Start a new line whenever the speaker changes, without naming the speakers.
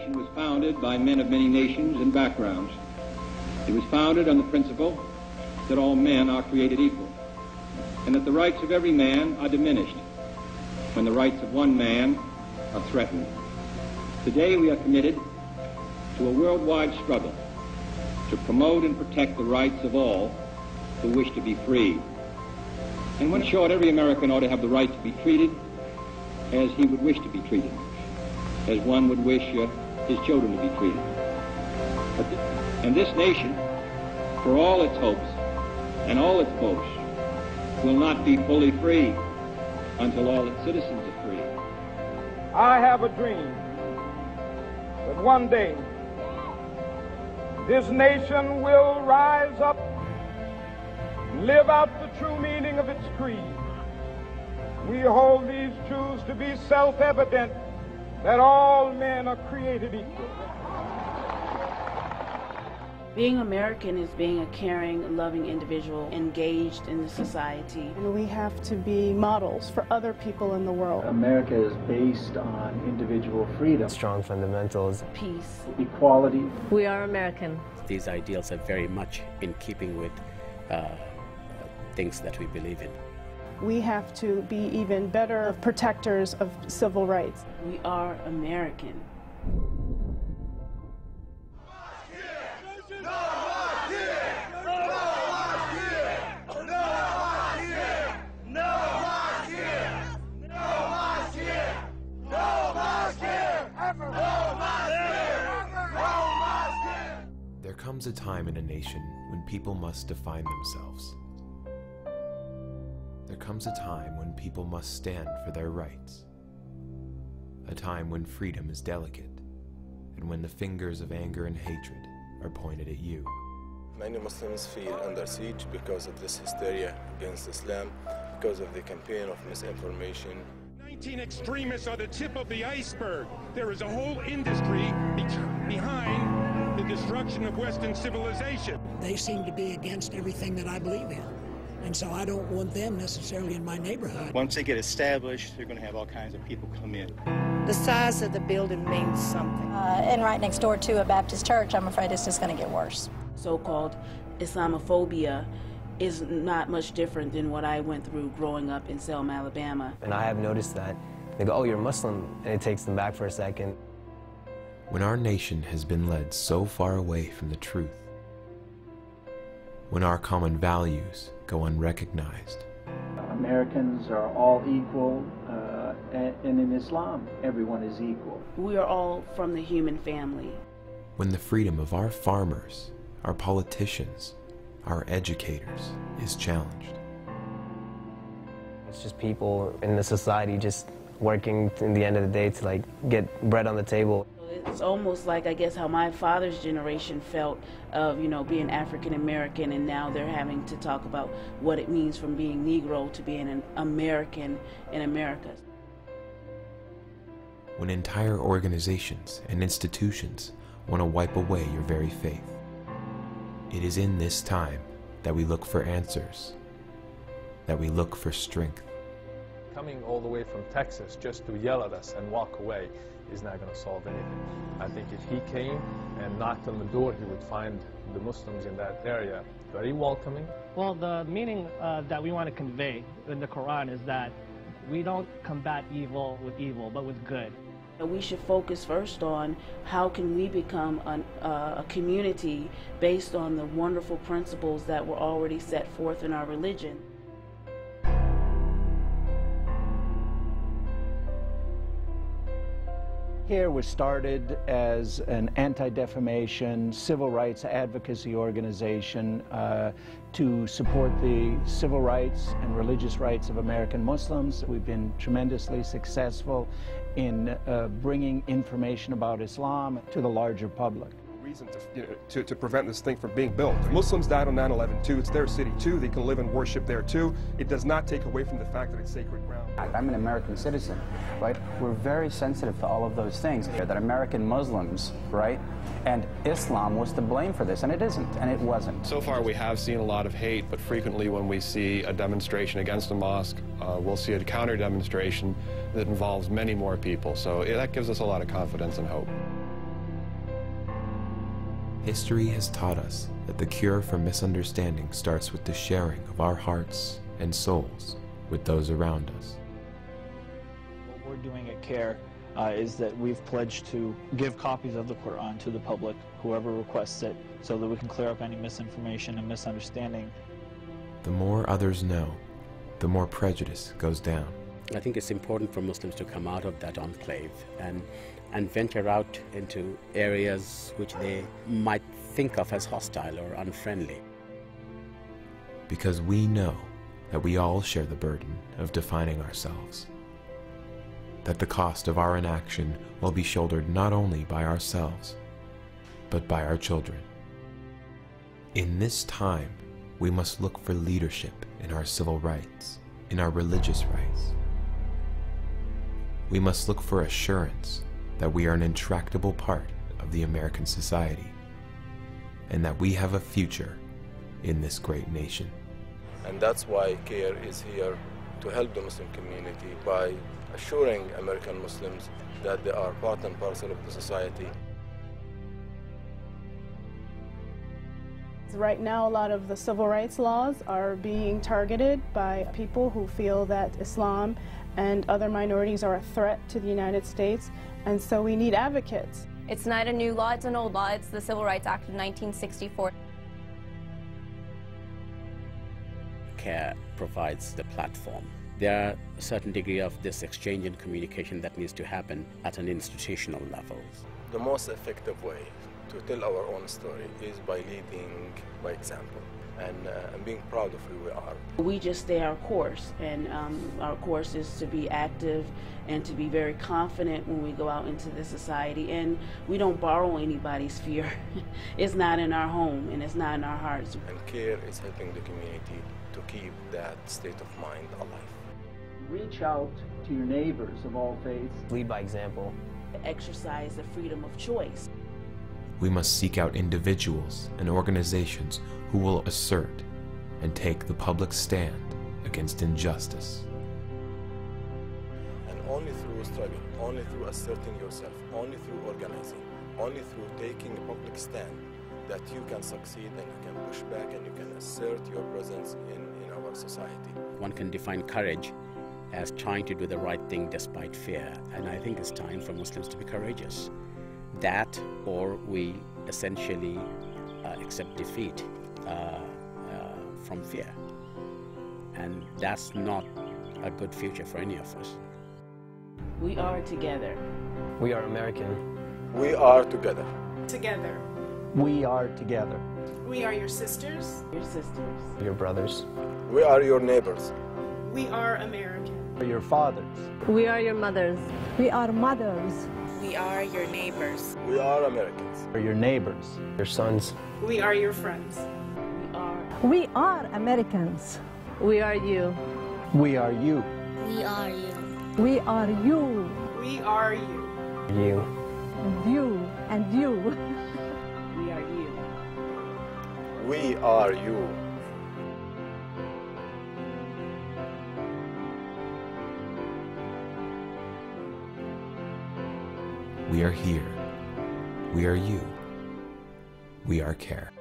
nation was founded by men of many nations and backgrounds. It was founded on the principle that all men are created equal, and that the rights of every man are diminished when the rights of one man are threatened. Today we are committed to a worldwide struggle to promote and protect the rights of all who wish to be free. And when short, every American ought to have the right to be treated as he would wish to be treated, as one would wish his children to be treated. And this nation, for all its hopes and all its boasts, will not be fully free until all its citizens are free.
I have a dream that one day this nation will rise up and live out the true meaning of its creed. We hold these truths to be self-evident, that all men are created equal.
Being American is being a caring, loving individual engaged in the society.
And we have to be models for other people in the world.
America is based on individual freedom.
Strong fundamentals.
Peace.
Equality.
We are American.
These ideals are very much in keeping with things that we believe in.
We have to be even better protectors of civil rights.
We are American.
There comes a time in a nation when people must define themselves. There comes a time when people must stand for their rights. A time when freedom is delicate, and when the fingers of anger and hatred are pointed at you.
Many Muslims feel under siege because of this hysteria against Islam, because of the campaign of misinformation.
19 extremists are the tip of the iceberg. There is a whole industry behind the destruction of Western civilization.
They seem to be against everything that I believe in. And so I don't want them necessarily in my neighborhood.
Once they get established, they're going to have all kinds of people come in.
The size of the building means something.
And right next door to a Baptist church, I'm afraid it's just going to get worse.
So-called Islamophobia is not much different than what I went through growing up in Selma, Alabama.
And I have noticed that. They go, oh, you're Muslim, and it takes them back for a second.
When our nation has been led so far away from the truth, when our common values go unrecognized.
Americans are all equal, and in Islam, everyone is equal.
We are all from the human family.
When the freedom of our farmers, our politicians, our educators is challenged.
It's just people in the society just working in the end of the day to like get bread on the table.
It's almost like, I guess, how my father's generation felt of, you know, being African American, and now they're having to talk about what it means from being Negro to being an American in America.
When entire organizations and institutions want to wipe away your very faith, it is in this time that we look for answers, that we look for strength.
Coming all the way from Texas just to yell at us and walk away is not going to solve anything. I think if he came and knocked on the door, he would find the Muslims in that area very welcoming.
Well, the meaning that we want to convey in the Quran is that we don't combat evil with evil, but with good.
We should focus first on how can we become a community based on the wonderful principles that were already set forth in our religion.
CAIR was started as an anti-defamation civil rights advocacy organization to support the civil rights and religious rights of American Muslims. We've been tremendously successful in bringing information about Islam to the larger public.
Reason to prevent this thing from being built. Muslims died on 9/11 too. It's their city too. They can live and worship there too. It does not take away from the fact that it's sacred ground.
I'm an American citizen, right? We're very sensitive to all of those things. That American Muslims, right, and Islam was to blame for this, and it isn't, and it wasn't.
So far we have seen a lot of hate, but frequently when we see a demonstration against a mosque, we'll see a counter demonstration that involves many more people. So that gives us a lot of confidence and hope.
History has taught us that the cure for misunderstanding starts with the sharing of our hearts and souls with those around us.
What we're doing at CAIR is that we've pledged to give copies of the Quran to the public, whoever requests it, so that we can clear up any misinformation and misunderstanding.
The more others know, the more prejudice goes down.
I think it's important for Muslims to come out of that enclave and venture out into areas which they might think of as hostile or unfriendly.
Because we know that we all share the burden of defining ourselves. That the cost of our inaction will be shouldered not only by ourselves, but by our children. In this time, we must look for leadership in our civil rights, in our religious rights. We must look for assurance that we are an intractable part of the American society, and that we have a future in this great nation.
And that's why CAIR is here to help the Muslim community by assuring American Muslims that they are part and parcel of the society.
Right now, a lot of the civil rights laws are being targeted by people who feel that Islam and other minorities are a threat to the United States, and so we need advocates.
It's not a new law, it's an old law. It's the Civil Rights Act of 1964.
CAIR provides the platform. There are a certain degree of this exchange and communication that needs to happen at an institutional level.
The most effective way to tell our own story is by leading by example and being proud of who we are.
We just stay our course, and our course is to be active and to be very confident when we go out into the society, and we don't borrow anybody's fear. It's not in our home and it's not in our hearts.
And CAIR is helping the community to keep that state of mind alive.
Reach out to your neighbors of all faiths.
Lead by example.
Exercise the freedom of choice.
We must seek out individuals and organizations who will assert and take the public stand against injustice.
And only through struggle, only through asserting yourself, only through organizing, only through taking a public stand, that you can succeed and you can push back and you can assert your presence in our society.
One can define courage as trying to do the right thing despite fear, and I think it's time for Muslims to be courageous. That, or we essentially accept defeat from fear. And that's not a good future for any of us.
We are together.
We are American.
We are together.
Together.
We are together.
We are your sisters.
Your sisters.
Your brothers.
We are your neighbors.
We are American.
We are your fathers.
We are your mothers.
We are mothers.
We are your neighbors.
We are Americans.
We are your neighbors.
Your sons.
We are your friends.
We are Americans.
We are you.
We are you.
We are you.
We are you.
We are you.
You.
And you. And you.
We are you.
We are you.
We are here. We are you. We are CAIR.